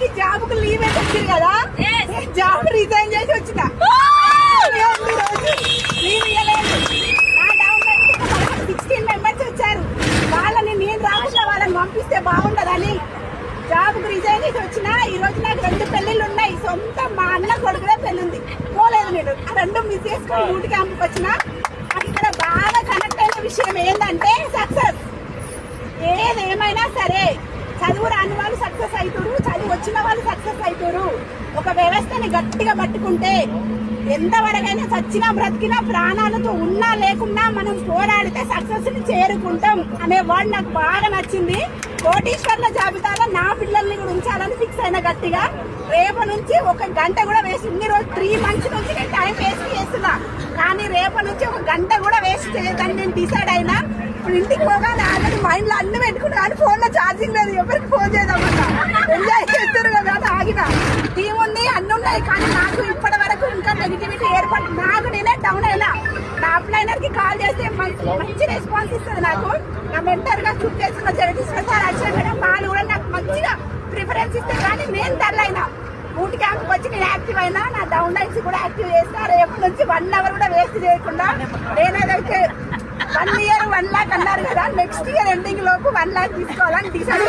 పిల్లలకి జాబ్ కు లీవ్ వేసి వచ్చింది కదా, జాబ్ రిజైన్ చేసి వచ్చిన లీవ్ ఇవ్వలేదు. నా డౌన్ లైన్ 16 మెంబర్స్ వచ్చారు, వాళ్ళని నేను రాకుండా వాళ్ళని పంపిస్తే బాగుంటదని జాబ్ కు రిజైన్ చేసి వచ్చిన. ఈ రోజు నాకు 2 పెళ్లిళ్ళు ఉన్నాయి. సొంత మా అన్న కొడుకునే పెళ్లి ఉంది, పోలేదు. నేను ఆ 2 మిస్ చేసుకుని బూట్ క్యాంపుకి వచ్చిన. ఇక్కడ బాగా కనెక్ట్ అయిన విషయం ఏంటంటే సక్సెస్. ఏదేమైనా సరే చదువు రాని వాళ్ళు సక్సెస్ అవుతారు, చదువు వచ్చిన వాళ్ళు సక్సెస్ అవుతారు. ఒక వ్యవస్థని గట్టిగా పట్టుకుంటే ఎంతవరకైనా చచ్చినా బ్రతికినా ప్రాణాలతో ఉన్నా లేకున్నా మనం పోరాడితే సక్సెస్ ని చేరుకుంటాం అనే వర్డ్ నాకు బాగా నచ్చింది. కోటీశ్వర్ల జాబితాలో నా పిల్లల్ని కూడా ఉంచాలని ఫిక్స్ అయిన గట్టిగా. రేపు నుంచి 1 గంట కూడా వేస్ట్, ఇన్ని రోజు 3 మంత్స్ నుంచి నేను టైం వేస్ట్ చేస్తున్నా, కానీ రేపు నుంచి 1 గంట కూడా వేస్ట్ చేయదని నేను డిసైడ్ అయినా. ఇప్పుడు ఇంటికి పోగానే ఆల్రెడీ మైండ్ లో అన్ని పెట్టుకున్నా, కానీ ఫోన్ లో ఛార్జింగ్ లేదు, ఎవరికి ఫోన్ చేద్దామన్నా. ఎంజాయ్ చేస్తారు కదా అని ఆగిన. టీం ఉంది, అన్ని ఉన్నాయి, కానీ నాకు ఇప్పటి వరకు ఇంకా నెగిటివిటీ ఏర్పడి నాకు నేనే డౌన్ అయినా. నా అప్లైనర్ కి కాల్ చేస్తే మంచి రెస్పాన్స్ ఇస్తుంది నాకు. నా మెంటర్ గా చూప్ చేసుకున్న జగదీశ్వర్ సార్ అచ్చా వాళ్ళు కూడా నాకు మంచిగా ప్రిఫరెన్స్ ఇస్తారు. కానీ నేను డల్ అయినా, బూట్ క్యాంప్ వచ్చి నేను యాక్టివ్ అయినా, నా డౌన్ లైన్స్ కూడా యాక్టివ్ చేస్తా. రేపు నుంచి 1 అవర్ కూడా వేస్ట్ చేయకుండా నేనేదైతే 1 year 1 lakh అన్నారు కదా, నెక్స్ట్ ఇయర్ ఎండింగ్ లోపు 1 lakh తీసుకోవాలని డిసైడ్